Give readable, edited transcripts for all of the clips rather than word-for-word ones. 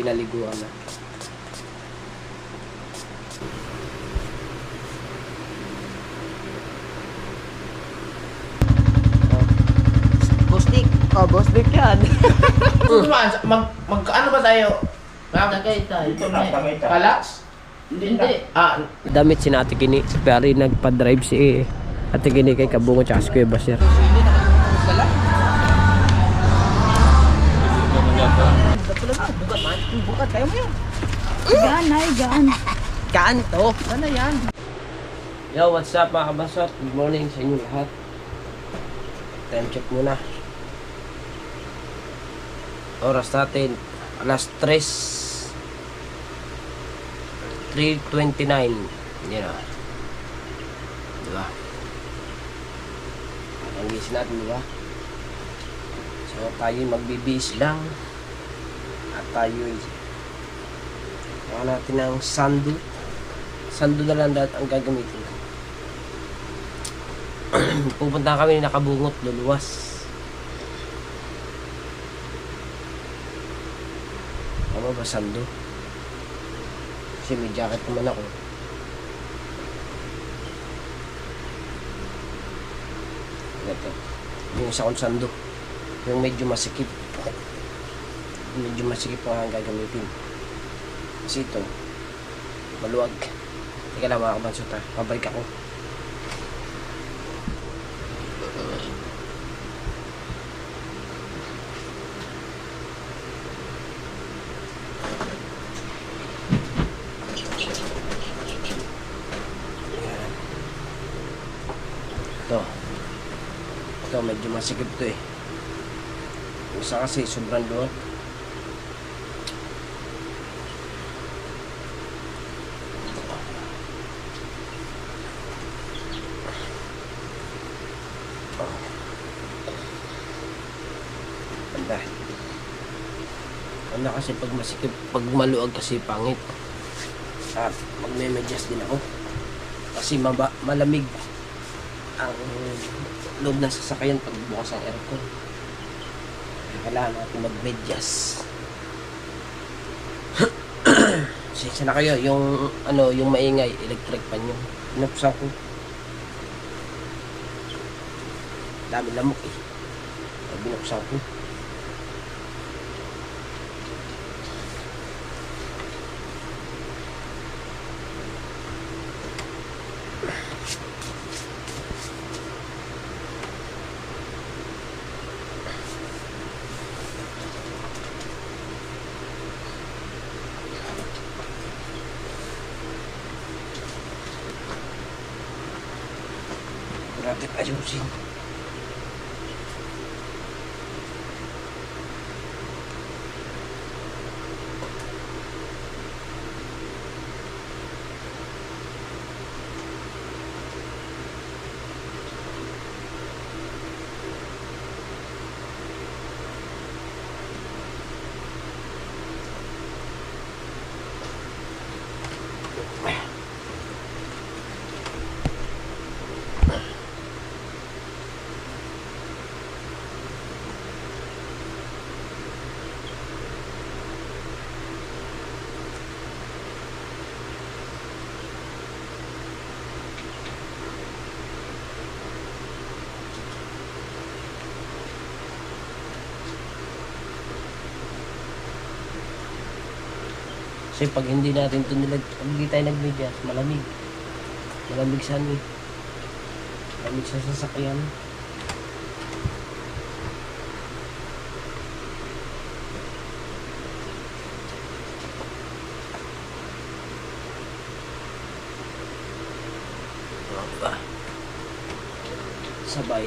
pinaliguan na. Boss Dick. Oh, Boss Dick yan. Ano ba tayo? Tagay tayo. Kalas? Hindi. Damit si Ate Kini. Si Perry nagpa-drive si Ate Kini kay Kabungo tsaka si Kuya Basir. Bukat tayo mo yan. Gaan, ay, gaan. Kaan to? Ano yan? Yo, what's up mga kabasot? Good morning sa inyo lahat. Time check muna. Oras natin, alas 3:29. Yan o. Diba? Ang gising natin, diba? So, tayo magbibis lang. At tayo gawa natin ng sando. Sando na lang dahil ang gagamitin ko. Pupunta kami nakabungot, luluwas. Tama ba sando? Kasi may jacket naman ako. Ito. Yung isa kong sando. Yung medyo masikip. Medyo masikip ang gagamitin. Kasi ito, maluwag. Teka lang mga kabansot ha. Pabalik ako. Ito medyo masikip to eh. Yung isa kasi sobrang luwag. Ano kasi pag masikip, pag maluwag kasi pangit. At magme-medyas din ako. Kasi malamig ang loob ng sasakyan pag bukas ang aircon. Kailangan natin mag-medyas. Sensya na kayo, yung ano, yung maingay, electric pan yun. Pinapsan ko. Dami lamok eh. Binuksan ko. Natin ayusin. Kasi pag hindi natin ito pag hindi tayo nagmedyas, malamig. Malamig sa ano eh. Malamig sa sasakyan. Sabay.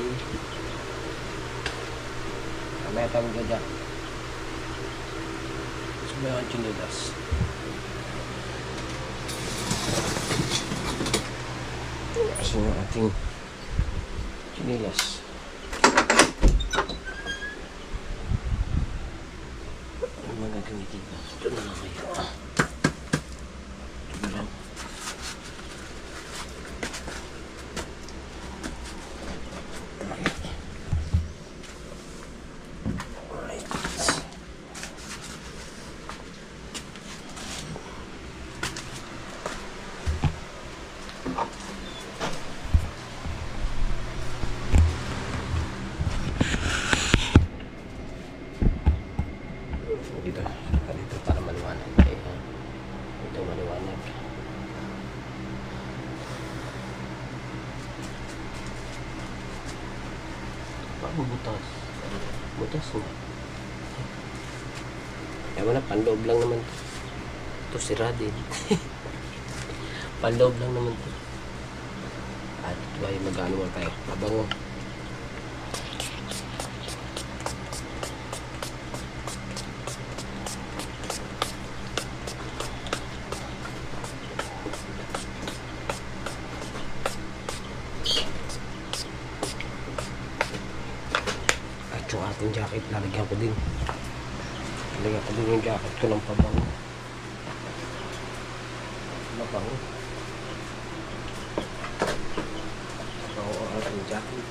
Kamaya tawag ka dyan. Sabay ang chinilas. Kasi yung ating chinilas. Ano mga gagamitin ko? Ito na lang kayo. Ito lang. Dito. Dito para maliwanag. Ayan. Ito maliwanag. Parang butas. Butas nga. Ewan na, panloob lang naman to. Ito sira din. Panloob lang naman to. At ay mag-ano mo tayo. Mabango. At yung ating jacket, lalagyan ko din. Lalagyan ko din yung jacket ko ng pabango. Mabango. Mabango ang ating jacket.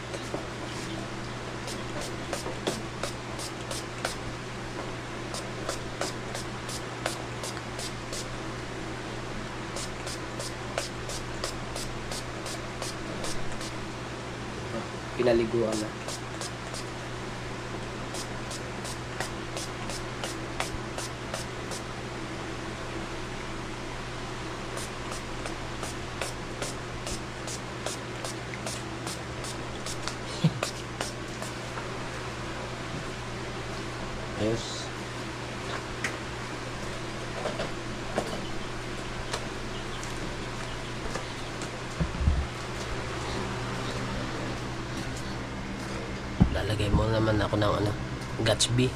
Pinaliguan na. Ayos. Lalagay mo naman ako ng ano, Gatsby.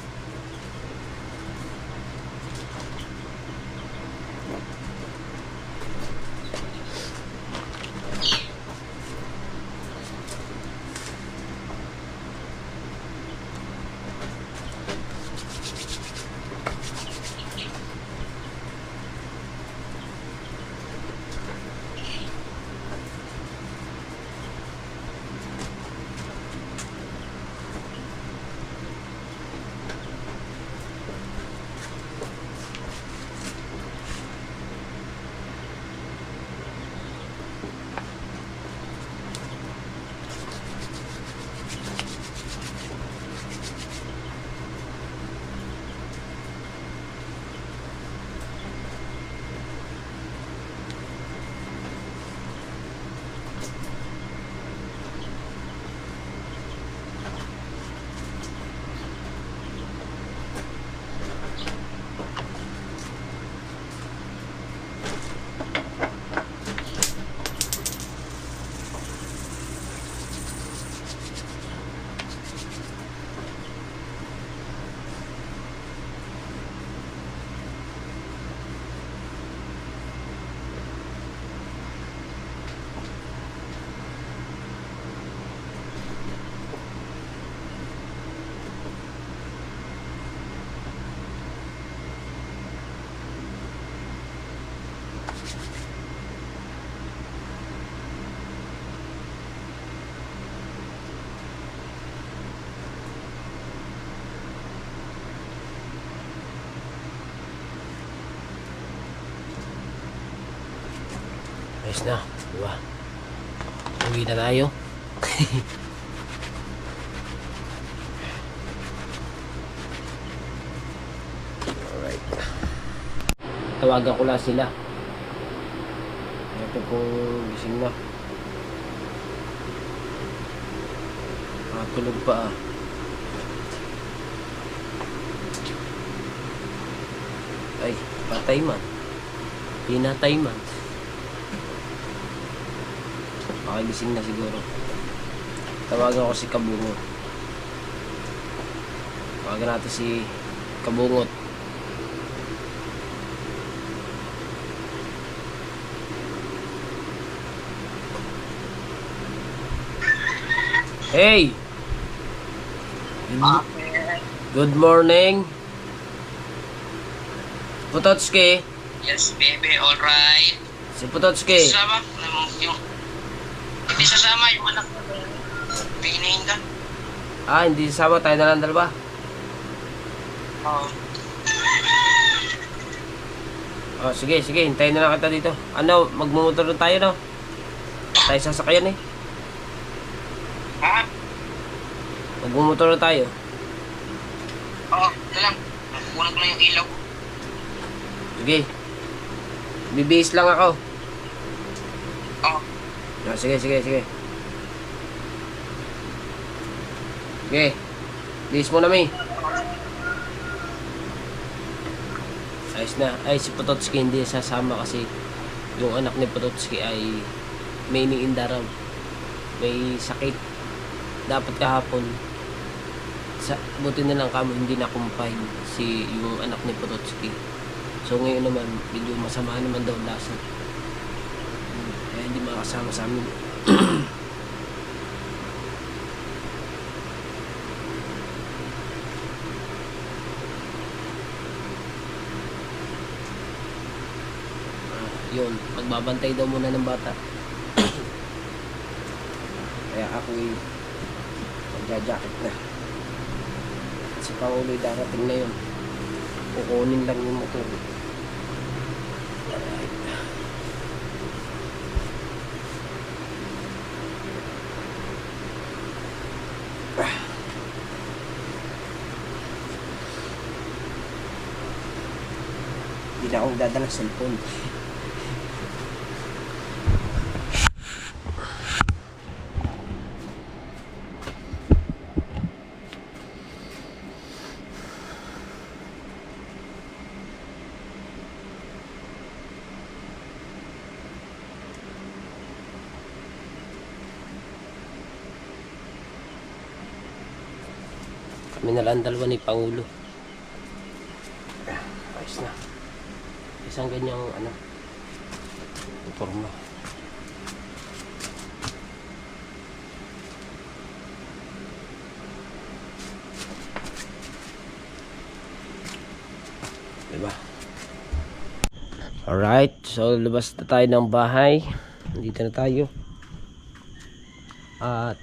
Ayos na, diba? Uwi na tayo. Alright. Tawagan ko lang sila. Ito po, gising na. Tulog pa ah. Ay, patay man. Pinatay man. Makagising na siguro. Tawagan ko si Kabungot. Tawagan natin si Kabungot. Hey! Good morning. Putotski. Yes, baby, alright. Si Putotski. Sasama? Hindi sasama yung anak ko. Pinahin ka? Ah, hindi sasama. Tayo na lang dalawa. Oo. Oh, sige, sige. Hintayin na lang kita dito. Ano, magmumotor na tayo, no? Tayo sasakyan eh. Ha? Magmumotor na tayo. Oo, ito lang. Kunan ko na yung ilaw. Sige. Bibihis lang ako. Oh, Sige. Sige. Bihis mo na, May. Ayos na. Ay, si Pototski hindi sasama kasi yung anak ni Pototski ay may iniinda raw. May sakit. Dapat kahapon. Buti na lang kamo hindi na kumpain si yung anak ni Pototski. So ngayon naman, medyo masama naman daw lasa. Kaya hindi makasama sa amin. Yun, magbabantay daw muna ng bata. Kaya ako'y magja-jacket na. Si Pangulo'y darating na yun. Kukunin lang yung motor. Alright. Hindi na akong dadalang cellphone. Kami na lang dalawa ni Pangulo. Ayos na. Isang ganyang forma. Diba? Alright, so labas na tayo ng bahay. Dito na tayo. At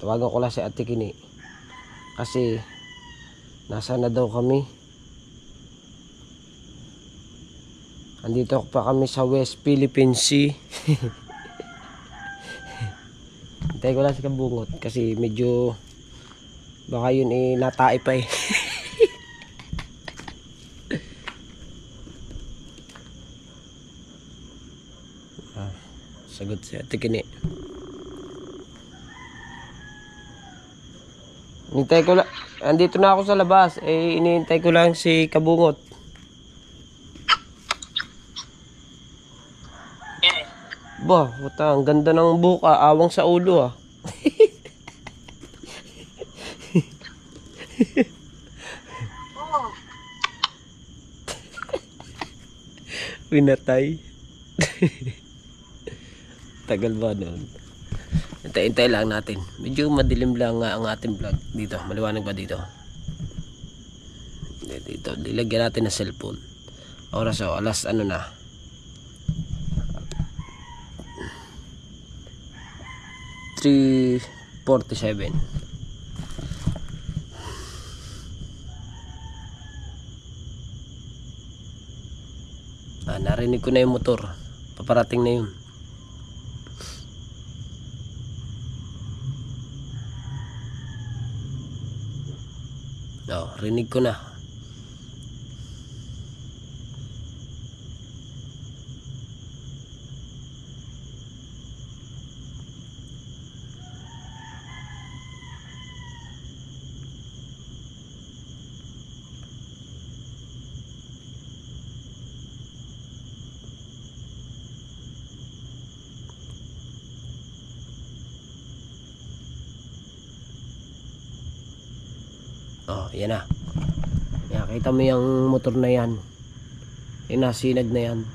tawagan ko lang si Ate Kini. Kasi nasa na daw kami. Andito pa kami sa West Philippine Sea. Hintay ko lang si Kabungot kasi medyo baka yun natae pa eh. Sagot si Ate Kini. Hintay ko lang. Andito na ako sa labas. Inihintay ko lang si Kabungot. Ba, puta, ang ganda ng buka. Awang sa ulo ah. Pinatay. Tagal ba nun? Hintay lang natin. Medyo madilim lang nga ang ating vlog. Dito, maliwanag ba dito? Dito, dilagyan natin ng cellphone. Oras alas na. 3:47. Narinig ko na yung motor. Paparating na yun. Rinig ko na. Yan na. Yan, kita mo yung motor na yan. Yung nasinag na yan.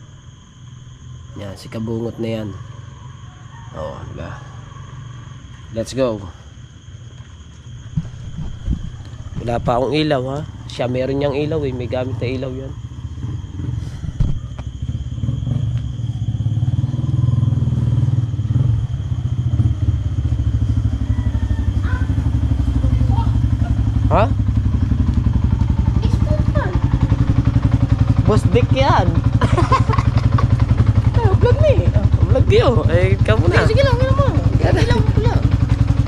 Yan, si Kabungot na yan. Diba? Let's go. Wala pa akong ilaw ha. Siya meron niyang ilaw May gamit na ilaw yan. Ha? Boss Dick yan. Vlog ni. Vlog yun. Ikaw muna. Sige lang, yun naman. Ilang ko lang.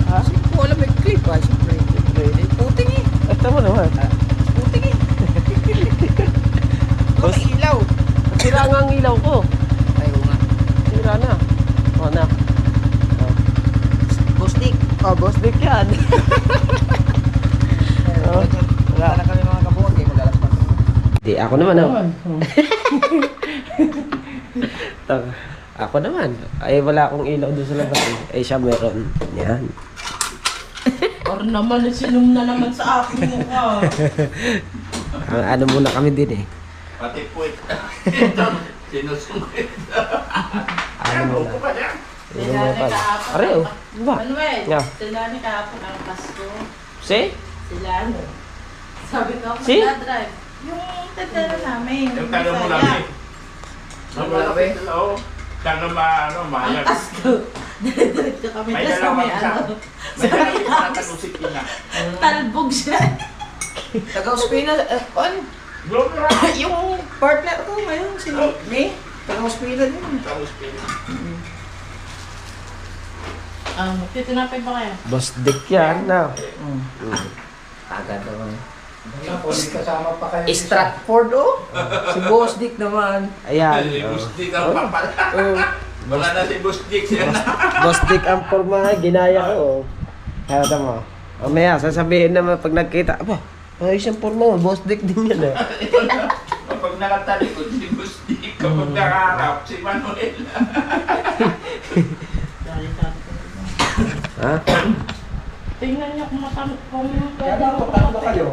Kasi ko alam may clip Siyempre. Puting eh. Ito mo naman. Puting eh. Sira nga ang ilaw ko. Ayaw nga. Sira na. O na. Boss Dick. Oh, boss Dick yan. Wala na kami mga kabuhan. Kaya magalas pa. Di, ako naman Ako naman. Ay, wala akong ilaw doon sa labas. Ay, siya meron. Yan. Or naman, sinum na naman sa akin mukha. Ano muna kami din eh. Pati puwit. Ito, sinusungkit. Ano muna. Ano pa yan? Ano muna pala. Are, oh. Diba? Manuel, Yeah. sila ni kahapon ang Pasko. See? Sila ano? Sabi ko ako Si? magdadrive. Yung tetero namin. Yung tanong mo Bisaya. lang eh. Ang malapit sila, oh. Tanong ano, Ang mayag. Pasko. Diretso kami. May Tapos dalawang may isa. ano. May dalawang isa na tanusik na. Talbog siya. Taga-Ospina. Ano? Globe Yung partner ko ngayon. Si May. Taga-Ospina din. Tanusik na. Titinapay ba kayo? Boss Dick yan. Na. Agad naman. Tapos kasama pa kayo. Stratford oh. Si Boss Dick naman. Ayan. Si Boss Dick ang papala. Oh. Wala na si Boss Dick siya na. Boss Dick ang forma. Ginaya ko. Oh. Kaya mo. Mamaya, sasabihin naman pag nagkita. Aba, ayos yung forma mo. Boss Dick din yan eh. Kapag nakatalikod si Boss Dick, kapag nakaharap si Manuel. Dahil sabi ko. Ha? Tingnan niyo kung kung Kaya dapat tatlo kayo.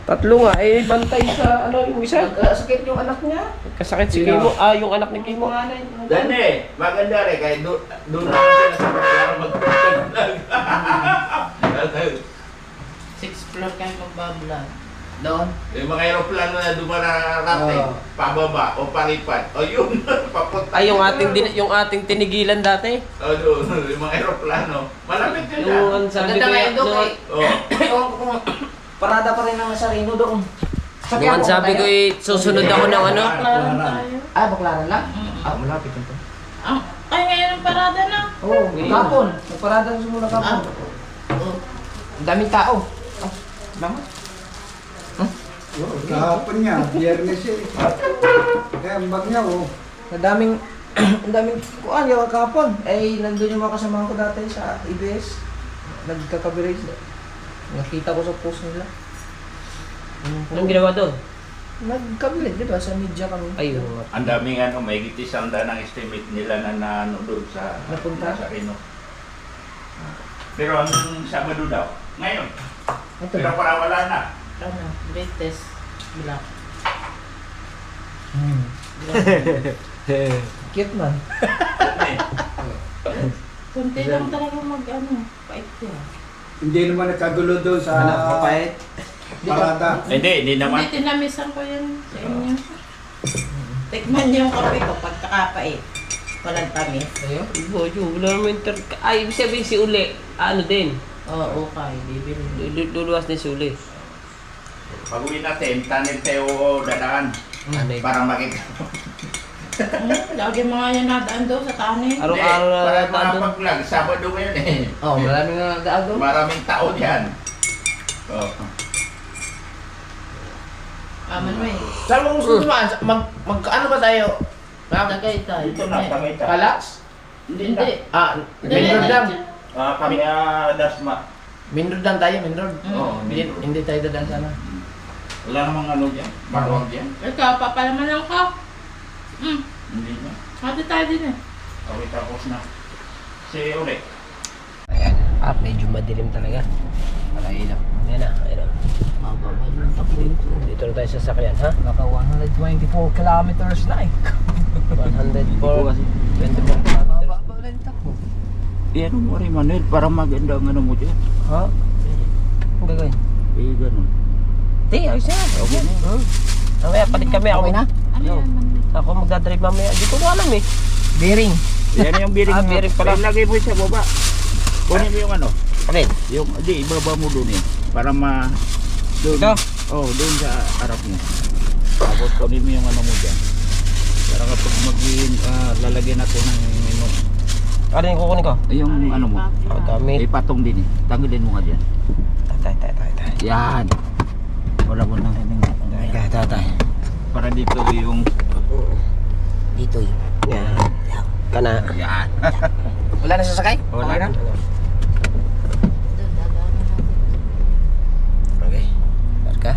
Tatlo nga. Eh, bantay sa ano yung isa. Sakit yung anak niya. Kasakit si Kimo. Ah, yung anak ni Kimo. Dane, maganda rin. Kaya doon naman sila sa para magpapaglag. 6 floor kayo magbablog. Doon. Yung mga aeroplano na dumararating, pababa o palipat. O yun, papunta. Ay, yung ating tinigilan dati. O doon, yung mga aeroplano. Malapit yun Yung na. ang sabi Maganda ko ngayon doon eh. Oh. Kung parada pa rin ng Nasarino doon. Yung ang sabi ko susunod ako ng ano. Baklaran tayo. Ah, Baklaran lang? Ah, malapit yun to. Ay, ngayon ang parada na. Oo, kapon. Nagparada sa mula kapon. Oh. Ang daming tao. Ah, naman. Kahapon niya, biyernes eh. Kaya ang bag niya oh. Ang daming kuan yung kapon. Eh, nandun yung mga kasamahan ko dati sa EBS. Nagkakaberage. Nakita ko sa post nila. Anong ginawa doon? Nagkabilig, di ba? Sa media kami. Ayun. Ang daming may gitisang ng estimate nila na doon sa Napunta? Reno. Pero ang Sabado daw, ngayon. Ito Pero ba? para wala na. Ano, latest black. Cute man. Kunti lang talaga pait yan. Hindi naman nagkagulo doon sa Kapait. parada. Hindi naman. Hindi, tinamisan ko yan sa inyo. Tikman niyo yung kape ko pagkakapait. Walang tamis. Ayun. Wala naman ay, ibig sabihin si Uli. Ano din? Oo, okay. Bibili. Luluwas ni si Uli. Pag uwi natin, tanin tayo dadaan Ano yun? para makita. Lagi mga yan nadaan daw sa tanin. Araw-araw na Para nandun. makapag-vlog, Sabado ngayon eh. Oh, maraming nga nagdaan doon. Maraming tao dyan. Oh. Manuel. Saan mo gusto dumaan? Ano ba tayo? Tagay tayo. Ito na, pakita. Kalax? Hindi. Ah, Main Road lang. Kami Dasma. Main Road lang tayo, Main Road. Oo, Hindi tayo dadaan sana. Wala namang ano dyan, barwag dyan. Ikaw, papalaman lang ka. Hindi na. Hati tayo din eh. Okay, tapos na. Si Uli. Ayan. Medyo madilim talaga. Wala ilaw. Ayan na. Ayan na. Dito na tayo sa sakyan, ha? Naka 124 kilometers na eh. 104. 24 kilometers. Yan mo rin, Manuel, para maganda ang ano mo dyan. Ha? Ang gagawin? Ganun. Di, ayos na. Okay na. Mamaya, palit kami. Ako na? Ano yan, Manuel? Ako magdadrive mamaya. Di ko alam eh. Bearing. Yan yung bearing. Bearing pala. Lagay mo sa baba. Kunin mo yung ano. Alin? Yung, ibaba mo doon eh. Para doon. Ito? Oh, doon sa harap mo. Tapos kunin mo yung ano mo dyan. Para kapag lalagyan natin ng Ano yung kukunin ko? yung ano mo. Oh, damit. Ipatong din eh. Tanggalin mo nga dyan. Tay. Yan. Wala mo nang Tay. para dito yung Dito eh. Yan. Kana. Yan. Wala na sasakay? Wala. Okay na? Okay. Barka.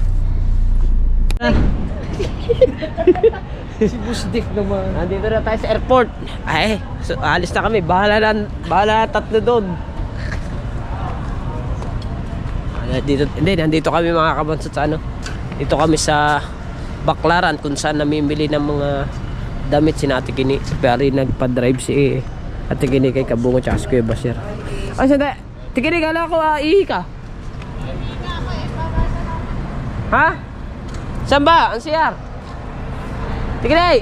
Si Busdik naman. Nandito na tayo sa airport. Ay, so, alis na kami. Bahala tatlo doon. Nandito kami mga kabansot sa ano. Dito kami sa Baclaran kung saan namimili ng mga damit si Ate Kini. Pero nagpa-drive si Ate Kini kay Kabungo tsaka si Kuya Basir. Ay, sandali. Ate Kini, kala ko ihi ka. Ha? Saan ba? Ang CR? Ate Kini!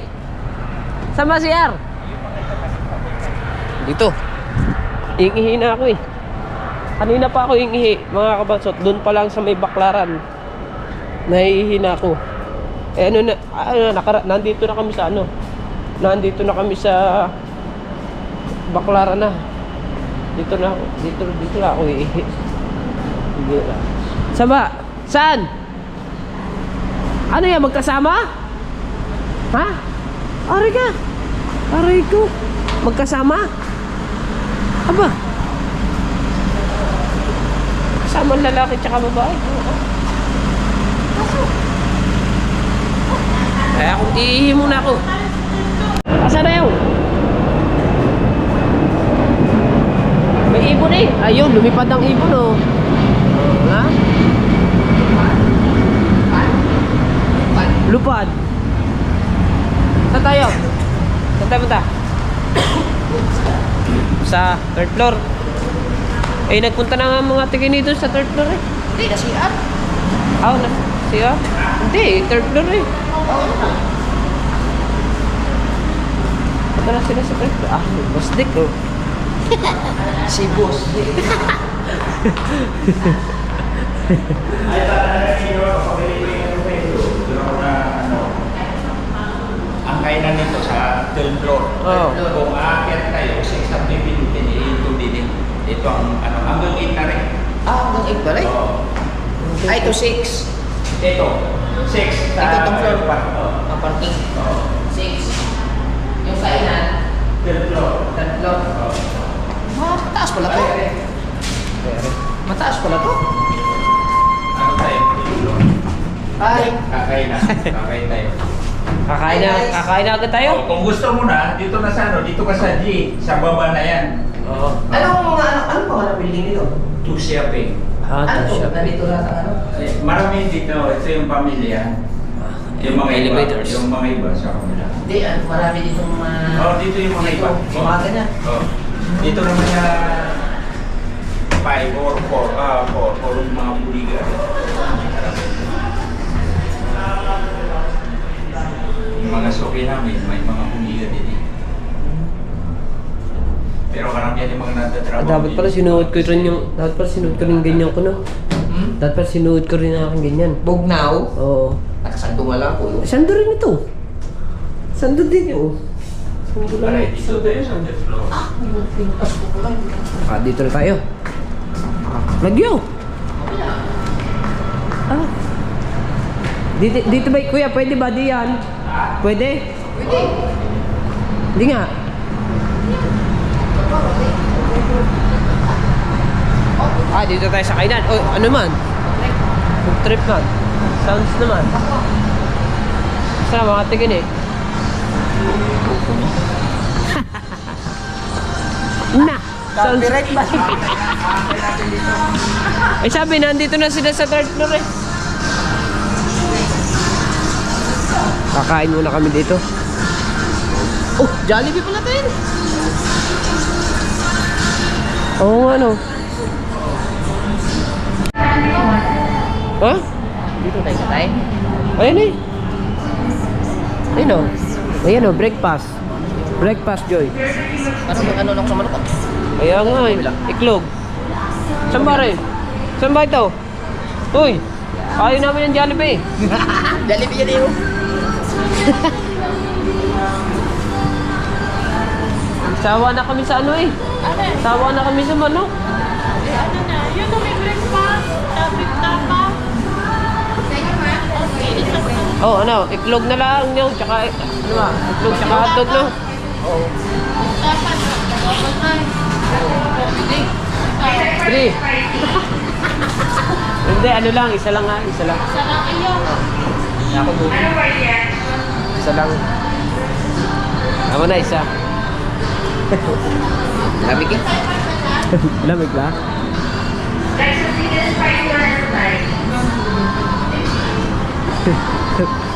Saan ba CR? Dito. Iihi na ako eh. Kanina pa ako iihi, mga kabansot. Doon pa lang sa may Baclaran. Nahihihi na ako. Eh nandito na kami sa ano. Nandito na kami sa Baclaran na. Dito na ako. Dito na ako iihi. Hindi na. Saan ba? Saan? Ano yan? Magkasama? Ha? Aray ka. Aray ko. Magkasama? Aba. Kasama ang lalaki tsaka babae. Kaya kung iihi muna ako. Asa na yun? May ibon eh. Ayun, lumipad ang ibon oh. Ha? Lupad. Saan tayo? Saan tayo punta? Sa third floor. Eh, nagpunta na nga mga tigini doon sa third floor eh. Hindi, na CR. Na siya? Hindi, third floor eh. Punta na sila sa third floor. Busdik oh. Si Busdik. Ang kainan nito sa third floor. Oo. Kung aakyat tayo, 6 up na pinutin, ito din. Ito ang hanggang 8 na rin. Hanggang 8 ba rin? Oo. Ay, ito 6. Ito, 6 sa Ito itong floor. Oo. Ang parking. Oo. 6. Yung kainan. Third floor. Tatlo. Oo. Mataas pala to. Mataas pala to. Ano tayo? Ay. Kakain na. Kakain tayo. Kakain na agad tayo? Kung gusto mo na, dito na sa ano, dito ka sa G, sa baba na yan. Oo. Ano mga building nito? Two shopping. Ano to? Nandito lahat ang ano? Marami dito, ito yung pamilya. Yung mga Elevators. iba, yung mga iba sa kanila. Hindi, marami ditong Dito yung mga iba. Dito, mga ganyan. Dito naman na 5 or 4, 4 yung mga buliga. Yung mga suki namin, may mga buliga din eh. Pero karamihan yung mga natatrabaho. Dapat pala sinuot ko rin yung... Dapat pala sinuot ko rin ganyan ko no? Dapat pala sinuot ko rin ang aking ganyan. Bugnaw. Oo. Nakasando nga lang po. Sando rin ito. Sando din yun. Sando lang. Aray, dito tayo sa third floor. Dito na tayo. Lagyo! Dito ba, kuya, pwede ba diyan? Pwede? Pwede. Hindi nga. Dito tayo sa kainan. Oh, ano man? Food trip man. Sounds naman. Saan mga tigin eh? Na! Sounds... Copyright ba? Eh sabi, nandito na sila sa third floor eh. Kakain muna kami dito. Oh, Jollibee pala tayo. Oo nga no. Ha? Dito tayo sa tayo. Ayan eh. Ayun o. Ayan o, breakfast. Breakfast, Joy. Ano lang sa manok? Kaya nga eh. Iklog. Saan ba rin? Saan ba ito? Uy! Ayaw namin ng Jollibee. Jollibee yan yun. Sawa na kami sa ano eh. Sawa na kami sa manok. Ano na, yun na may breakfast. Tapos tapa. Okay, isa pa. Oh, ano, iklog na lang nyo, tsaka, ano ba, iklog tsaka hotdog, no? Dapat, Three. Hindi, ano lang, isa lang ha, isa lang. Isa lang iyo. Ako mo. Isa lang. Ako na, isa. Lamig eh. Lamig ba?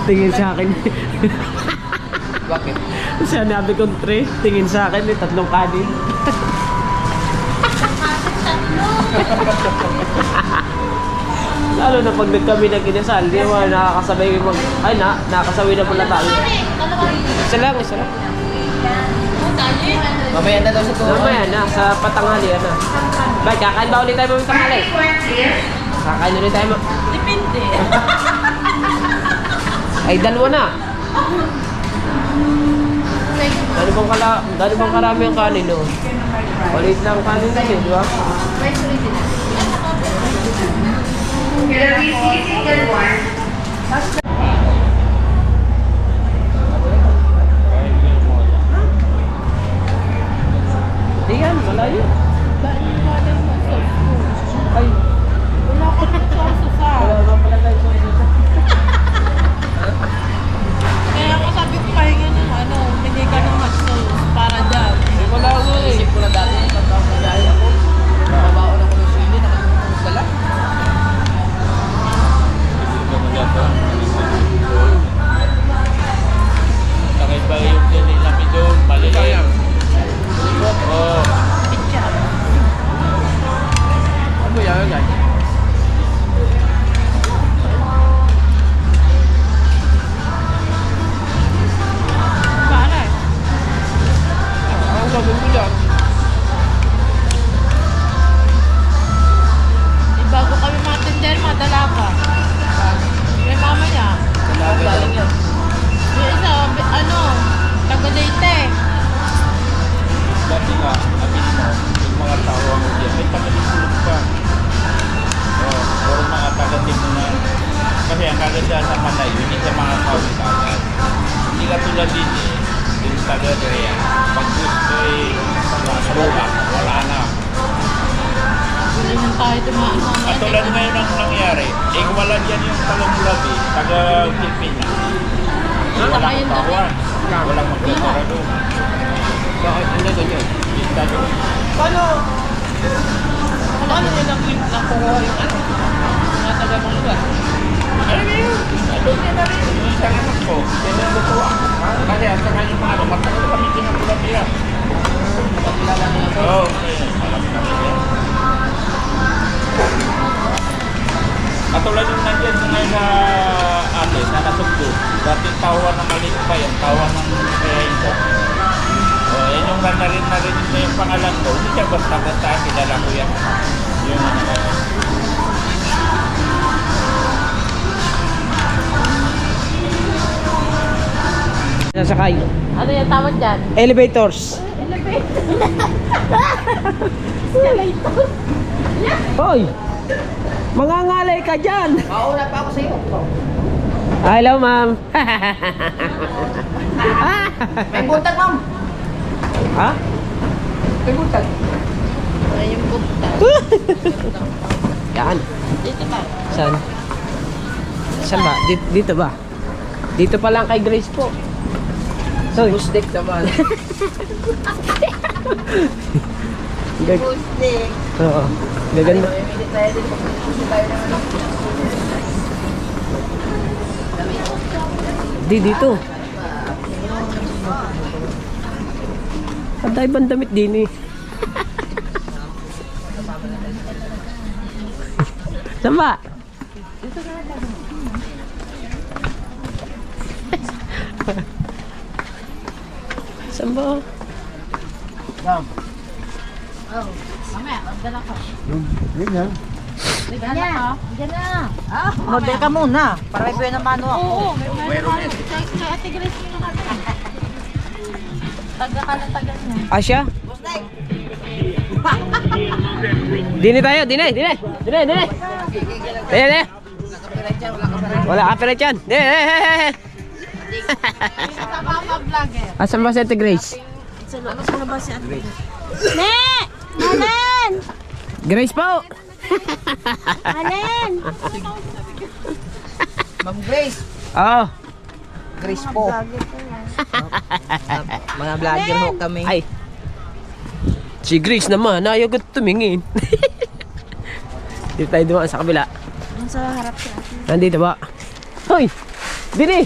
Tingin sa akin. Bakit? Sinabi kong 3, tingin sa akin, may 3 kanin. Lalo na pag kami nag-inasal, di ba nakakasabay mag... Ay nakakasabay na pala tayo. Isa lang, isa lang. Mamaya na daw sa tuwa. Mamaya na, sa patanghalian na. Bakit, kakain ba ulit tayo mamaya tanghali? Kakain ulit tayo Depende. Ay, dalawa na. Dali bang karami ang kanin, no? Ulit lang ang kanin kasi, di ba? Di yan, malayo. Ay, Wala ko ng sauce wala ba pala tayo sa isa? Kaya ako sabi ko pahinga ng ano, hindi ka ng hot sauce para dyan. Wala ko eh. Isip ko na dati, pagkakayay ako. Nakabaon ako ng sili, nakakita ko Takay ba yung nilami doon? Malilim. Oo. Ano yan, guys? Para. Ang gagawin ko dyan. Bago kami matender, madala ka. May mama niya. Galing yan. Yung isa, ano, taga-Leyte. Dati nga, amin mo, yung mga tao ang diyan, may tagalisulog pa. Oo, puro mga tagating mo na. Kasi ang kagandahan sa Manay, hindi sa mga tao agad. Hindi ka tulad din eh, yung taga-Drea. Pag gusto eh, sa buka, wala na. Hindi nang tayo tumaan mamaya. Katulad ngayon ang nangyari, eh wala dyan yung taga-Mulabi, taga-Pilipinas. Walang Saka yun tawan, walang magkakara doon. Bakit? Ang gagawin yun? Yung taga- Paano nyo nakuha yung ano? Mga taga-mga lugar? Ano yun? Doon niya na rin. Yung isang anak ko, yan ang lutuwa. Kasi ang saka yung mga matagal kami tinapulap nila. Kilala nila to. Oo, alam kami yan. Katulad yung nandiyan ngayon na atin, na nasugdo. Dati tawa na maliit pa yan, tawa ng kaya ito. Yan yung narinig na yung pangalan ko. Hindi siya basta-basta, kilala ko yan. Yung ano. Nasakay. Ano yung tawag dyan? Elevators. Hoy! Mangangalay ka dyan! Mauna pa ako sa iyo. Hello, ma'am. May buntag, ma'am. Ha? May buntag. Ay, yung bukta. Yan. Dito pa. Saan? Saan ba? Dito ba? Dito pa lang kay Grace po. So, Busdik naman. Bustik. Oo. Gaganda. May minute tayo din. Pag-usin tayo ng ano. Dito. Ang dahil bang damit din eh. Saan ba? Saan ba? Ma'am. Mamaya, magdala ka. Yun yan. Magdala ka. Diyan na. Model ka muna. Para may buwan naman ako. Oo, meron ka. Kay Ate Grace mo na kami. Taga ka na taga niya. Asya? Dini tayo, dini. Dini. Dini. Dini. Wala copyright yan. Asan ba si Ate Grace? Ne! Manan! Grace po! Manan! Ma'am Grace. Oo. Grace po. Mga vlogger ho kami. Ay. Si Grace naman, ayaw ko tumingin. Dito tayo dumaan sa kabila. Sa harap siya. Nandito ba? Hoy! Dini!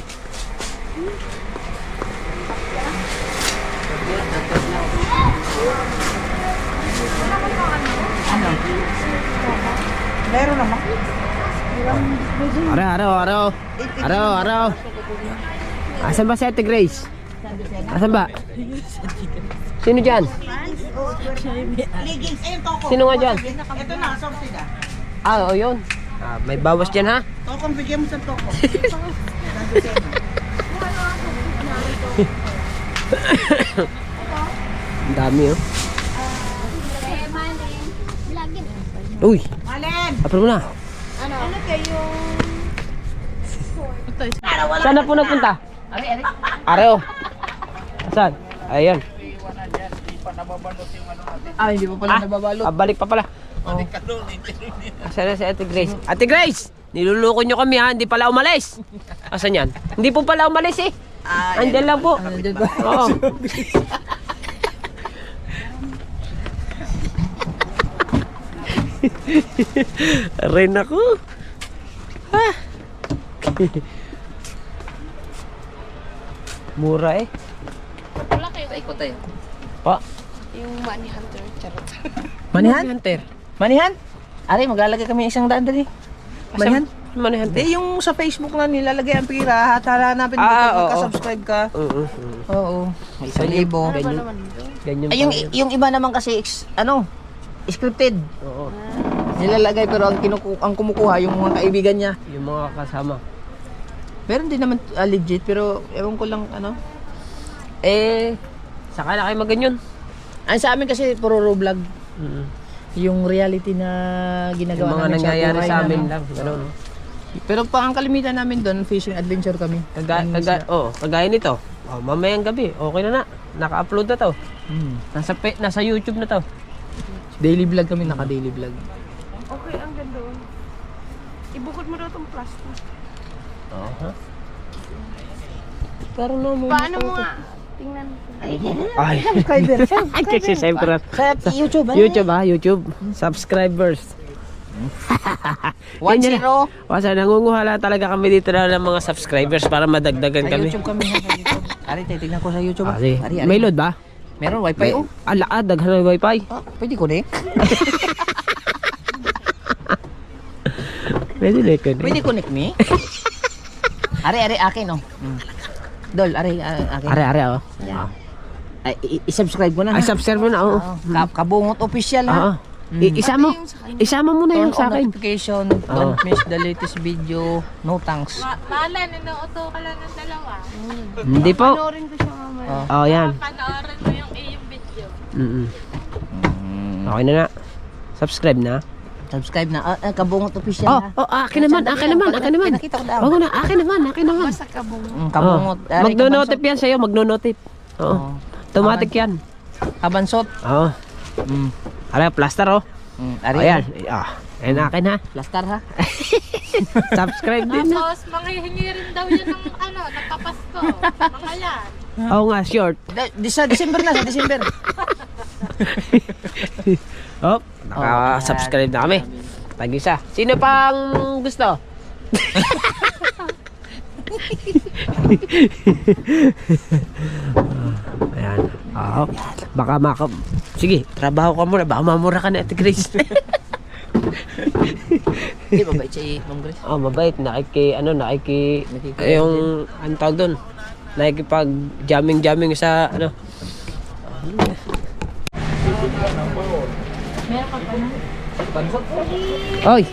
Meron naman. Araw. Asan ba si Ate Grace? Asan ba? Sino dyan? Leggings, ayun toko. Sino nga dyan? Ito na, sorted ah. Ah, oo yun. Ah, may bawas dyan ha? Toko, bigyan mo sa toko. Ang dami oh. Uy! Malen! Apro mo na. Ano kayo? Saan na po nagpunta? Areo. Saan? Ayan. Hindi pa pala nababalo. Balik pa pala. Asan na si Ate Grace? Ate Grace! Niluloko nyo kami ha, hindi pala umalis. Asan yan? Hindi po pala umalis eh. Andyan lang po. Oo. Rin ako. Ha? Mura eh. Wala kayo. Ikot tayo. Pa. Yung money hunter. Charot. Manihan? Hunter. Manihan? Ari, maglalagay kami isang daan dali. Manihan? Money Hunter. Hindi, yung sa Facebook na nilalagay ang pira, hanapin mo Ah, kung oo. magka-subscribe ka. Oo. May 1,000. Ganyan Ay, yung iba naman kasi, scripted. Oo. Nilalagay pero ang kumukuha yung mga kaibigan niya. Yung mga kasama. Meron din naman legit pero ewan ko lang Saka na kayo maganyan. Ang sa amin kasi puro vlog. Yung reality na Yung ginagawa mga namin nangyayari buhay sa amin namin. lang. Ganun. Pero pang ang kalimitan namin doon, fishing adventure kami. Kagaya nito. Oh, mamayang gabi, okay na. Naka-upload na to. Nasa YouTube na to. Daily vlog kami, naka-daily vlog. Okay, ang ganda. Ibukod mo daw itong plastic. Pero naman. Paano mo nga? Tingnan. Ay. Kasi siyempre. Sa YouTube, YouTube. Subscribers. 1-0. Wasa, nangunguhala talaga kami dito na ng mga subscribers para madagdagan Sa kami. YouTube kami. Sa YouTube. Ari, titignan ko sa YouTube. Ari. Ari. May load ba? Meron wifi oh. Daghan ng wifi. Pwede ko din. Pwede na ikaw. Pwede connect me. Ari, akin oh. Dol, ari, akin. Are, oh. Yan. Ay, i-subscribe mo na. Ay, ha? subscribe mo na, oo. Kabungot official ha. Oo. Isama mo na yung sa akin. Notification, don't miss the latest video. No thanks. Malan, inuuto ka lang ng dalawa. Hindi po. Panoorin ko siya mamaya. Oh, yan. Panoorin mo yung iyong video. Okay na. Subscribe na. Subscribe na. Kabungot official ha. Akin naman. Nakita ko daw. Wag na, akin naman. Basta kabong. Kabungot. Ari, Magno-notif yan sa'yo, magno-notif. Oo. Oo. Automatic yan. Kabansot. Oo. Ara, plaster oh. Ari. Ayan. Ayan akin ha. Plaster ha. Subscribe din na. Tapos, manghihingi rin daw yan ng nagpapasko. Mga yan. Oo nga, short. Sa December na, sa December. Oh, naka-subscribe na kami. Tag-isa. Sino pang gusto? Ayan. Baka sige, trabaho ka muna. Baka mamura ka na, Ate Grace. Hindi, mabait si Ma'am Grace. Mabait. Yung, ano tawag doon? Nakikipag-jamming sa, Oy!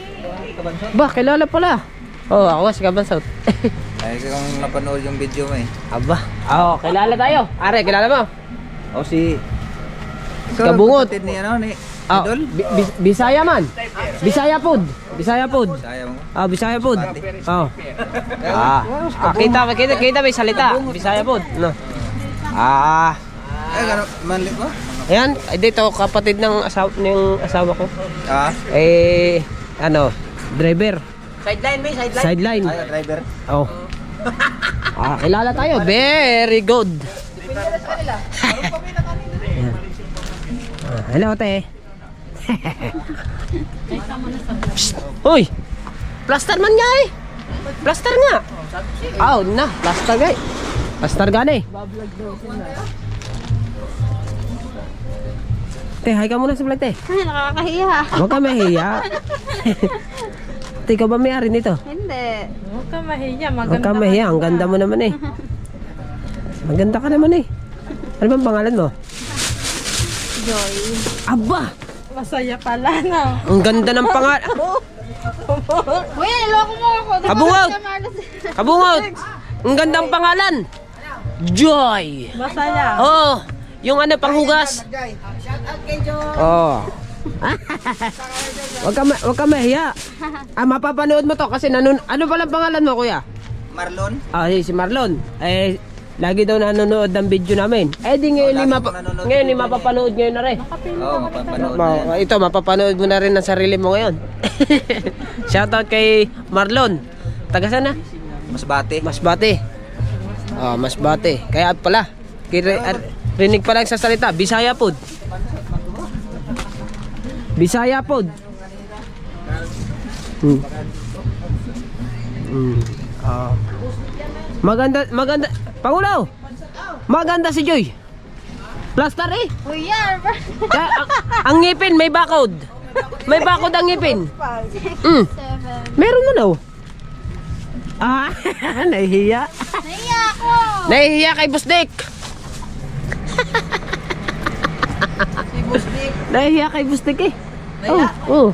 Ba, kilala pala. Ako si Kabansot. Ay, kung napanood yung video mo eh. Aba. Kilala tayo. Are, kilala mo? O si... Kabungot. Kapatid ni ano, ni Bisaya man. Bisaya food. Bisaya pod. Saya mo. Ah, Bisaya pod. Oh. Kita may salita. Bisaya pod. No. Ah. Gano'n, manlit mo? Ayan, ay dito kapatid ng asawa ko. Ah? Driver. Sideline, may sideline. Sideline. Ay, driver. Oh. Kilala tayo. Very good. Ayan. Hello, te. Psst. Uy! Plaster man nga eh. Plaster nga. Plaster nga eh. Plaster nga eh. Te, hi ka muna sa vlog, te. Ay, nakakahiya. Huwag ka mahiya. Te, ikaw ba may-ari nito? Hindi. Huwag ka mahiya, Huwag ka mahiya. Ang ganda mo naman eh. Maganda ka naman eh. Ano bang pangalan mo? Joy. Aba! Masaya pala, no? Ang ganda ng pangalan. Uy, niloko mo ako. Kabungod! Kabungod! Ang gandang pangalan. Joy! Masaya. Oh, yung panghugas. Oh. Wag ka mahiya. Mapapanood mo to kasi ano palang pangalan mo, kuya? Marlon? Si Marlon. Lagi daw nanonood ng video namin. Di ngayon mapapanood ngayon na rin. Oo, mapapanood na yan. Ito, mapapanood mo na rin ang sarili mo ngayon. Shoutout kay Marlon. Taga saan na? Masbate. Masbate. Masbate. Kaya pala, rinig pa lang sa salita, Bisaya pod. Bisaya pod. Maganda. Pangulo! Maganda si Joy. Plaster eh. Kuya, Ang ngipin, may bakod. May bakod ang ngipin. 7. Meron na daw. Nahihiya. Naiya ako. Nahihiya kay Busdik. Nahihiya kay Busdik eh. Oh.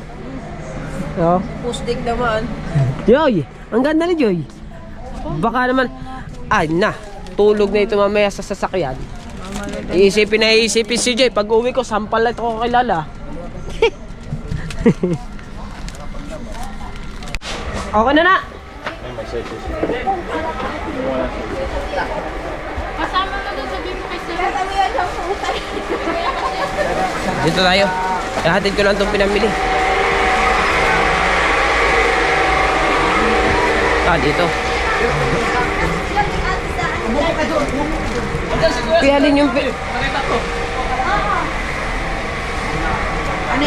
Pustik naman. Joy, ang ganda ni Joy. Baka naman, tulog na ito mamaya sa sasakyan. Iisipin si Joy. Pag uwi ko, sampal na ito ko kilala. Okay na na. Kasama mo doon sa mo kay Sir. Dito tayo. Ihatid ko lang itong pinamili. Dito. Pihalin yung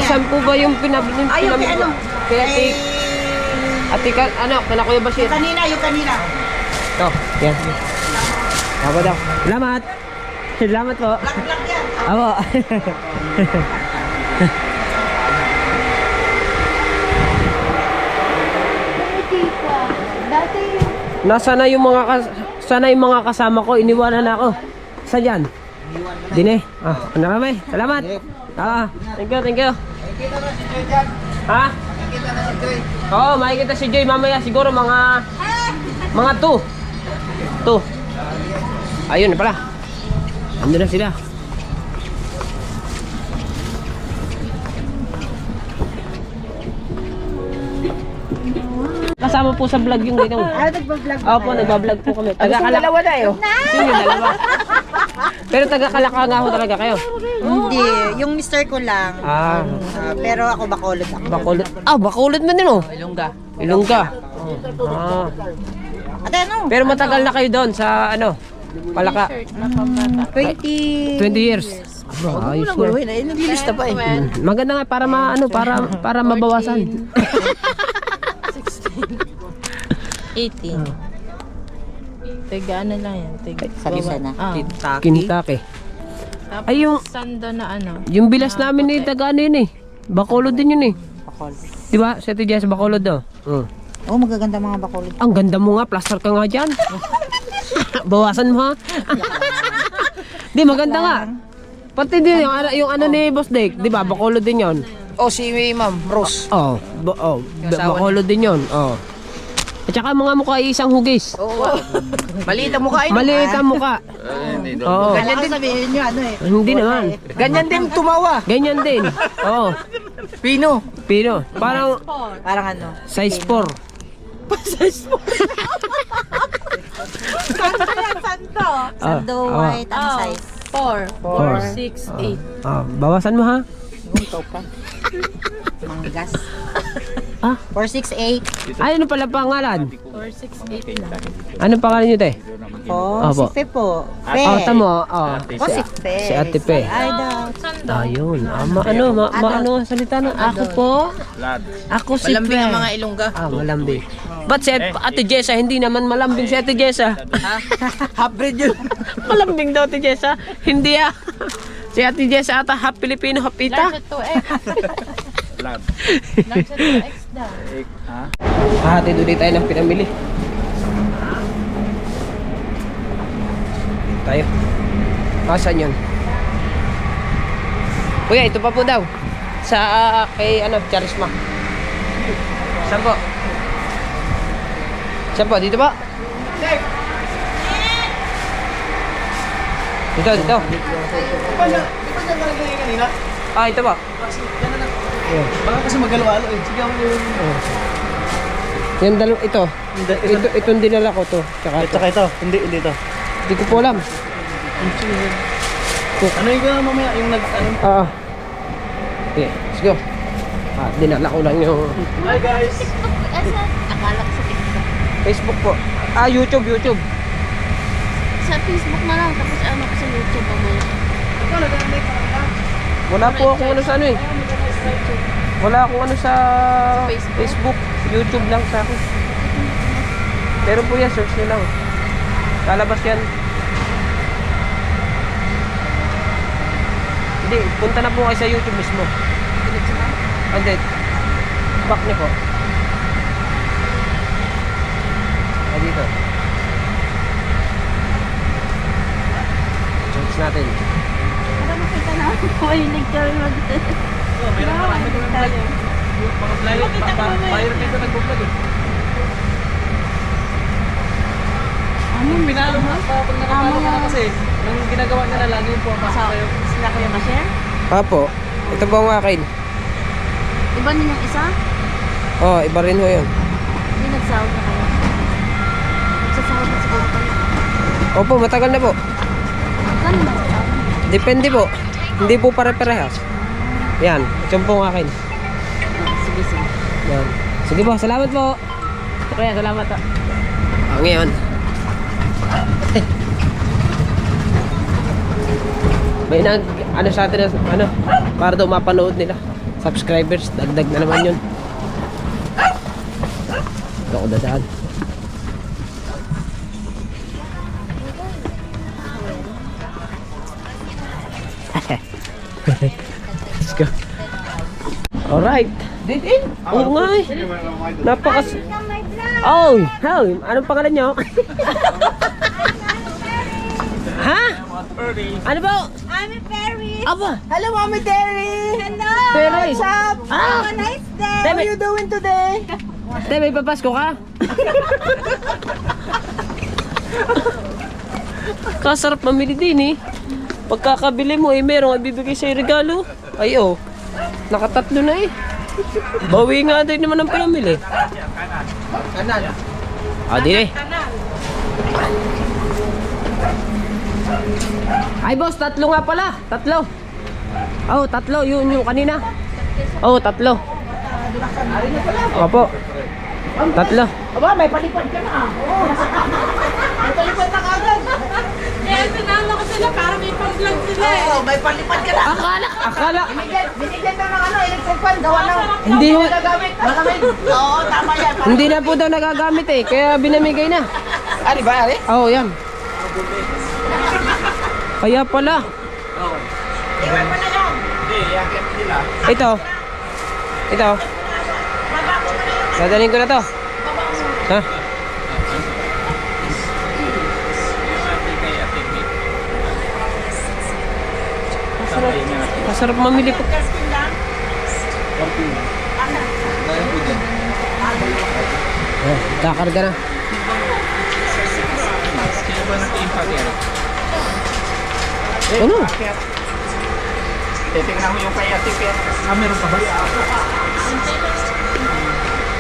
saan po ba yung pinamili? Kaya kala Kuya Bashir. Yung kanina. Ito, yan. Ako daw. Salamat. Salamat po. Black yan. Ako. Nasaan na yung mga kasama ko? Iniwanan na ako. Saan yan? Dine. Naramay. Salamat. Thank you. Ha? Oo, makikita si Joy mamaya siguro mga 2. Ayun na pala. Ando na sila. Kasama po sa vlog yung ganyan. Nagbablog. Opo, nagbablog po kami. Dalawa na yun. Sino yung dalawa? Pero taga-Kalaka nga ho talaga kayo. Hindi, yung mister ko lang. Pero ako Bacolod ako. Bacolod. Bacolod man din oh. Ilongga. Ate, ano? Pero matagal na kayo doon sa Palaka. 20 years. Ayos na. Naglilista pa eh. Maganda nga para mabawasan. 18. Tiga lang yan. Isa na. Kentucky. Ay yung Sando na yung bilas namin ni taga yun eh. Bacolod din yun eh. Di ba? Sa Ate Jess, Bacolod daw. magaganda mga Bacolod. Ang ganda mo nga, plaster ka nga dyan. Bawasan mo ha. Di, maganda nga. Pati din yung ni Boss Dick, di ba? Bacolod din yun. Si Ma'am Rose. Bacolod din yun. At saka mga mukha isang hugis. Maliit ang mukha yun. Maliit ang mukha. Oo. Ganyan din sabihin nyo Hindi naman. Ganyan din tumawa. Ganyan din. Oo. Pino. Pilipino. Parang Parang ano? size 4. Santo yan, santo. Sando white, ano size? 4, 4, 6, 8. Bawasan mo ha. Manggas. Ah? 468. Ay, ano pala pangalan? 4, 6, 8 lang. Ano pangalan nyo, te? Oh, Opo. si Fe po. Fe. Oh, tamo. Oh. Oh, si Fe. Si Ate Fe. Ay, daw. Ayun. Ano ang salita na? Ako po. Ako si Fe. Malambing ang mga ilongga. Malambing. Ba't si Ate Jessa, hindi naman malambing si Ate Jessa? Hybrid yun. Malambing daw Ate Jessa. Hindi ah. Si Ate Jessa ata half Filipino, half Pita. Large 2X. Blood. Large 2X daw. Hati doon tayo ng pinamili. Tayo. Saan yun? Kuya, ito pa po daw. Sa kay Charisma. Saan po? Saan po? Dito po? Dito. Ito po. Baka kasi magalo-alo eh. Sige ako yung... Yung ito. Itong dinala ko to. Tsaka ito. Hindi ito. Hindi ko po alam. Ano yung mamaya yung Ah. Okay, let's go. Dinala ko lang yung Hi guys! Akala ko sa TikTok. Facebook po. YouTube. Sa Facebook na lang, tapos ano ko sa YouTube mamaya. Wala po akong ano sa ano eh. Wala akong ano sa Facebook. YouTube lang sa akin. Pero po yan, search nyo lang. Lalabas yan. Hindi, punta na po kayo sa YouTube mismo. Hindi. Back niyo po. Dito. Search natin. Para makita na ako. Mahilig ka rin mag-test. Meron marami ko ng vlog. Mga vlog. Fire dito nag-vlog eh. Yung pinalo mo pag nakapalo ka na kasi nung ginagawa niya na lang yung pumapasok sa'yo. Sila ko yung ma-share? Apo, ito po ang akin. Iba din yung isa? Oh, iba rin ho yun. Hindi nagsahod na kayo. Nagsasahod na siguro kayo. Opo, matagal na po. Saan yung nagsasahod? Depende po. Hindi po pare-parehas. Yan, ito po ang akin. Sige. Yan. Sige po, salamat po. Kaya, salamat po. Ngayon. May ano sa atin na, para daw mapanood nila. Subscribers, dagdag na naman yun. Ito ako dadaan. Let's go. Alright. Did in? Oo nga eh. Napakas... Oh, hey, anong pangalan nyo? Ha? Ano ba? I'm Paris. Aba, Hello, Mommy Terry. Hello. Paris. What's up? Ah. Have a nice day. Tebe. What are you doing today? Te, may papasko ka? Kasarap mamili din eh. Pagkakabili mo eh, merong ibibigay sa'yo regalo. Ay oh, nakatatlo na eh. Bawi nga din naman ang pinamili. Kanan. Di eh. Ay boss, tatlo nga pala. Tatlo. Oh, tatlo. Yun yung kanina. Oh, tatlo. Opo. Tatlo. Aba, may palipad ka na. May palipad na kagad. Eh, sinama ko sila para may pag-vlog sila eh. Oo, may palipad ka na. Akala. Binigyan daw ng electric fan. Gawa ng Hindi ho. nagagamit. Malamig. Oo, tama yan. Hindi na po daw nagagamit eh. Kaya binamigay na. Ari ba, Ari? Oo, yan. Kaya pala. Iwan mo na yan. Hindi, yakit nila. Ito. Dadalhin ko na to. Ha? Masarap mamili po. Kakarga na. Sino ba nag-impact yan? Ano? Titingnan mo yung kay Ate Pia. Meron pa ba?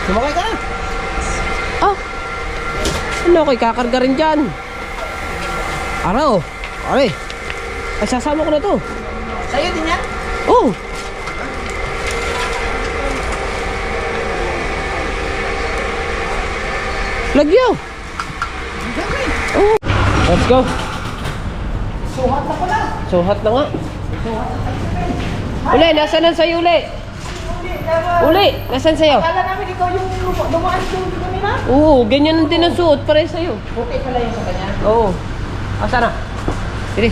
Sumakay ka na. Ah! Ano ko'y kakarga rin dyan? Araw! Ay! Ay, sasama ko na to. Sa'yo din yan? Oh! Lagyo! Oh! Let's go! Suhat na pala. Suhat na nga. Uli, nasan ang sa'yo uli? Uli, nasan sa'yo? Akala namin ikaw yung dumaan doon kanina. Oo, ganyan din ang suot, pare sa'yo. Okay pala yung sa kanya. Oo. Asa na? Sige.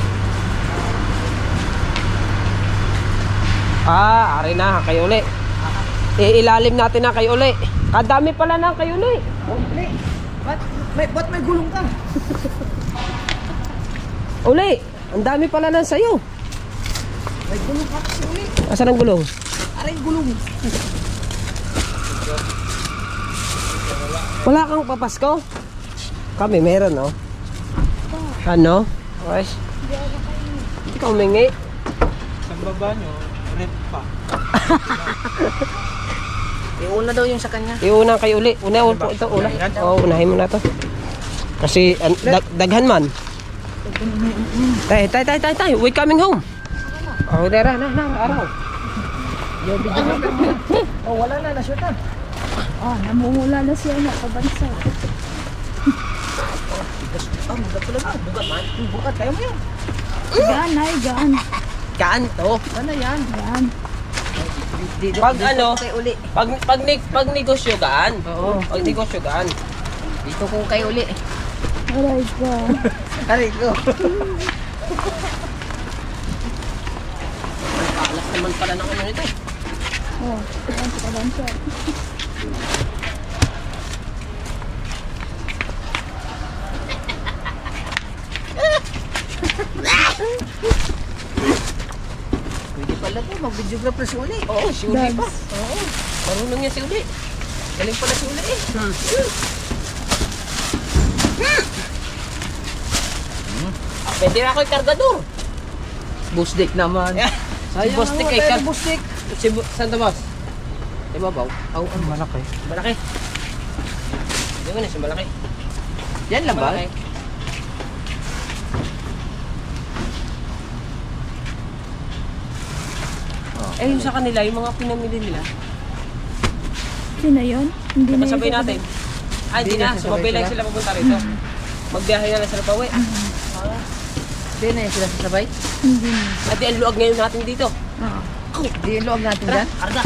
Ah, ari na, kayo uli. Ilalim natin na kayo uli. Kadami pala na kayo uli. Uli. Ba't may gulong ka? Uli, ang dami pala na sa'yo. May gulong ka kasi uli. Asan ang gulong? Aray gulong. Wala kang papasko? Kami meron, no? Ano? Okay. Ikaw mingi. Sa baba nyo, rep pa. Iuna daw yung sa kanya. Iuna kayo uli. Una, ito, una. Oo, unahin mo na to. Kasi daghan man. Tay. We coming home. Oh, dera na, araw. Oh, wala na, na-shoot na. Oh, namumula na siya na kabansa. Bugat pala na. Bugat man. Bugat, kaya mo yun. Gaan ay, gaan. Gaan to. Ano yan? Gaan. Pag ano, pag negosyo gaan. Oo. Pag negosyo gaan. Dito ko kay uli. Aray ka. Aray ko. Alas naman pala ng ano nito. Oh, gaan sa kabansa. Pwede pala to, mag-videographer si uli. Oo, si Uli pa. Dags. Oo. Marunong yan si Uli. Galing pala si Uli eh. Pwede na ako yung kargador. Busdik naman. Si Bostik kay Kar. Busdik. Si Santa Bas. Di ba baw? Oh, ang malaki. Malaki. Di ba na si malaki? Yan lang ba? Malaki. Eh yung sa kanila, yung mga pinamili nila. Sino yun? Hindi na Nakasabay yun. natin. Ay, hindi na. Sumabay lang sila papunta rito. Magbiyahe na lang sila pa uwi. Hindi na yan sila sasabay. Hindi na. At ang luwag ngayon natin dito. Oo. Di yung loob natin Tara, dyan. arga.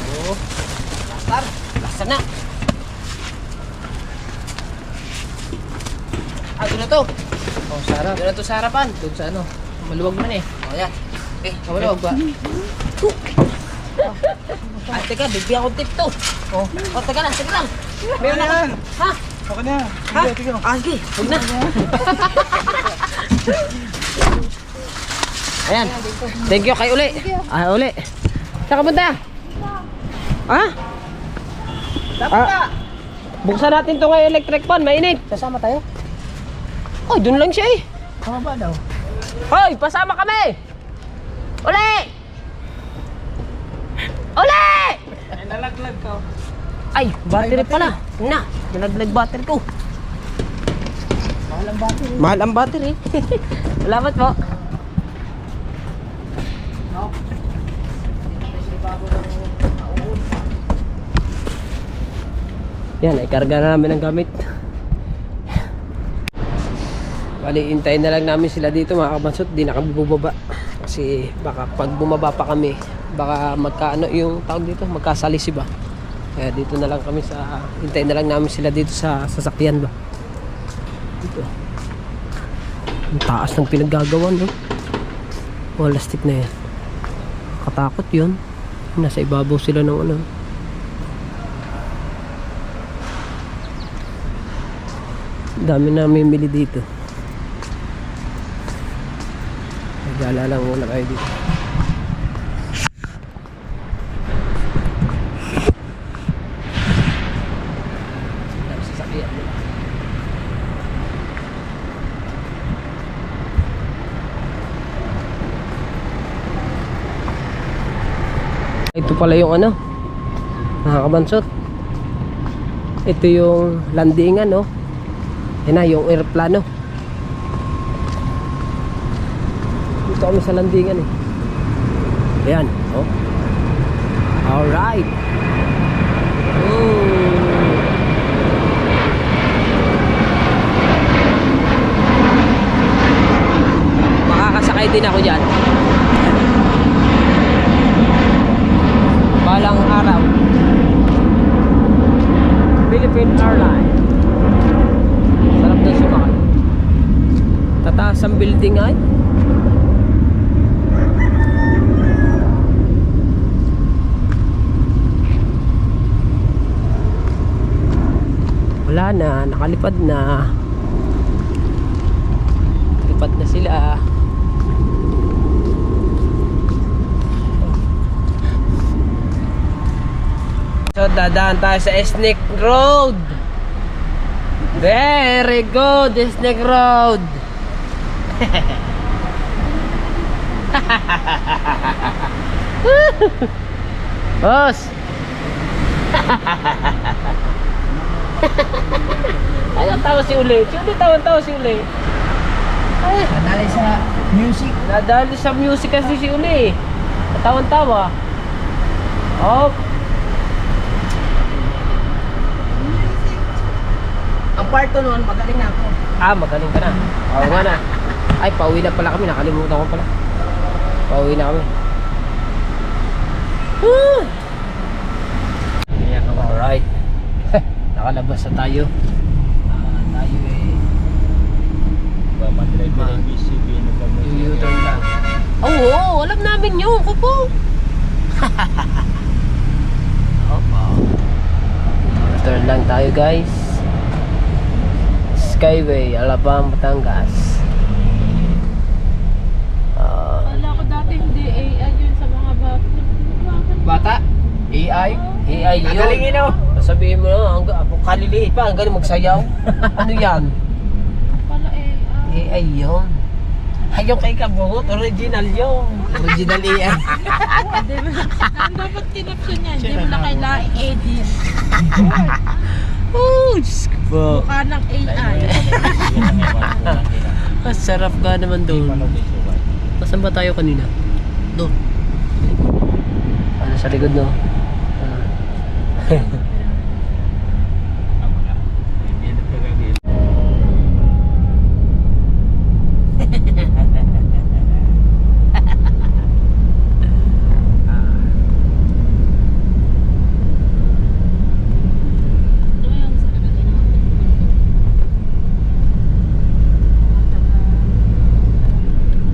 Oo. Lakar. Laksan na. Ah, doon na to. Oh, sarap. Doon na to sa harapan. Doon sa ano. Maluwag man eh. O, yan. Okay. Maluwag ba? Ay, teka, bigyan ko tip to. Oh. O, teka lang. Meron na yan. Ha? Okay na. Ha? Ah, sige. Huwag na. Ayan. Thank you kay Uli. Ah, Uli. Saan ka punta? Ha? Dapat ka. Buksan natin to ng electric fan. Mainit. Sasama tayo? Ay, dun lang siya eh. Tama ba daw? Hoy, pasama kami! Uli! Uli! Ay, nalaglag ka. Ay, battery pala. Na, nalaglag battery ko. Mahal ang battery. Mahal ang battery. Salamat po. Yan, ay karga na namin ang gamit. Bali, hintayin na lang namin sila dito mga kabansot. Di na kami bubaba. Kasi baka pag bumaba pa kami, baka magkaano yung tawag dito, magkasalisi ba. Kaya dito na lang kami sa, hintayin na lang namin sila dito sa sasakyan ba. Dito. Ang taas ng pinaggagawa, no? Plastic na yan. Katakot yun. Nasa ibabaw sila ng ano. Dami na mimili dito. Nagala lang muna kayo dito. Dami sasakyan nila. Ito pala yung ano, mga kabansot. Ito yung landingan, no? Yan na, yung aeroplano. Dito kami sa landingan eh. Ayan, oh. Alright. Makakasakay din ako dyan. Balang araw. Philippine Airlines. Sarap na sumakay. Tataas ang building ay. Wala na, nakalipad na. Lipad na sila. So dadaan tayo sa Snake Road. Very good, Snake Road. Boss. Ayaw tawa si Uli. Si Uli tawa si Uli. Ay, Nadali sa music. nadali sa music kasi si Uli. Tawan-tawa. Oh. Ang parto noon, magaling na ako. Ah, magaling ka na. Oo nga na. Ay, pauwi na pala kami. Nakalimutan ko pala. Pauwi na kami. Alright. Nakalabas na tayo. Tayo eh. Driver ng BCB na U-turn lang. Oo, alam namin yun. Kupo. Opo. U-turn lang tayo guys. Skyway, Alabang, Batangas. Wala ko dati hindi AI yun sa mga bata. Bata? AI? AI yun. Galing yun, oh. Sabihin mo na, kaliliit pa, ang galing magsayaw. Ano yan? Pala AI. AI yun. Ay, yung kay Kabungot, original yun. Original AI. Ang dapat kinapsyon niya, hindi mo na kailangan edit. Oh, Diyos ko po. Mukha ng AI. Masarap ka naman doon. Saan ba tayo kanina? Doon. Ano sa likod, no?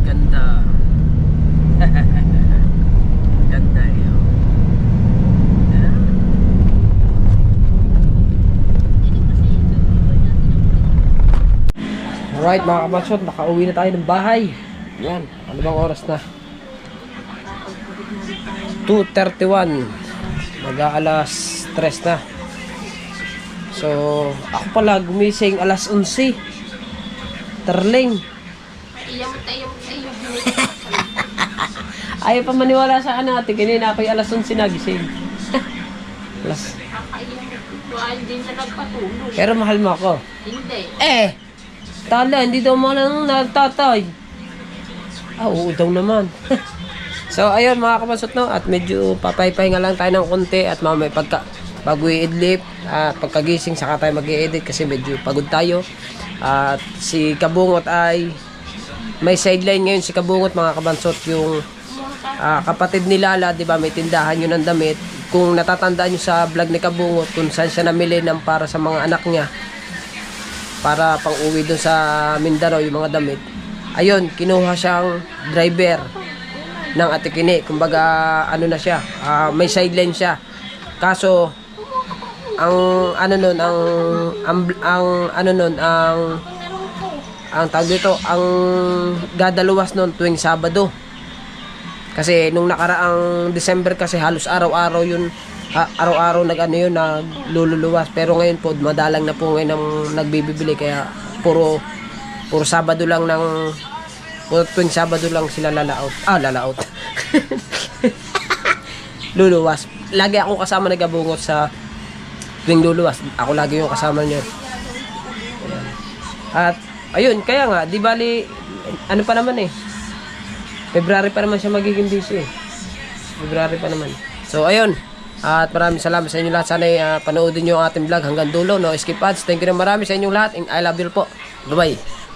Ganda. Ganda yun. Alright mga kabansot, nakauwi na tayo ng bahay. Yan, ano bang oras na? 2:31. Mag-aalas 3 na. So, ako pala gumising alas 11. Terling. Ayaw pa maniwala sa ano ate, kanina ako'y alas 11 nagising. Alas. Hindi na nagpatulog. Pero mahal mo ako. Hindi. Tala, hindi daw mahal ng natatay. Oo daw naman. So ayun mga kabansot, no, at medyo papay-pahinga lang tayo ng konti at mamaya bago i-idlip at pagkagising saka tayo mag-i-edit kasi medyo pagod tayo. At si Kabungot ay may sideline ngayon. Si Kabungot mga kabansot, yung kapatid ni Lala, di ba, may tindahan yun ng damit. Kung natatandaan nyo sa vlog ni Kabungot kung saan siya namili ng para sa mga anak niya para pang uwi dun sa Mindanao yung mga damit, ayun, kinuha siyang driver ng Ate Kini. Kumbaga ano na siya, may sideline siya. Kaso ang ano nun, ang tawag dito, ang gadaluwas nun tuwing Sabado. Kasi nung nakaraang December kasi halos araw-araw yun, araw-araw nagluluwas. Pero ngayon po madalang na po ngayon ang nagbibili, kaya puro Sabado lang tuwing Sabado lang sila lalaot. luluwas. Lagi akong kasama nagabungot sa tuwing luluwas. Ako lagi yung kasama niyo. At ayun, kaya nga, di bali, ano pa naman eh. February pa naman siya magiging busy eh. February pa naman. So ayun, at maraming salamat sa inyo lahat. Sana panoodin nyo ang ating vlog hanggang dulo. No skip ads. Thank you na marami sa inyong lahat. And I love you po. Bye bye.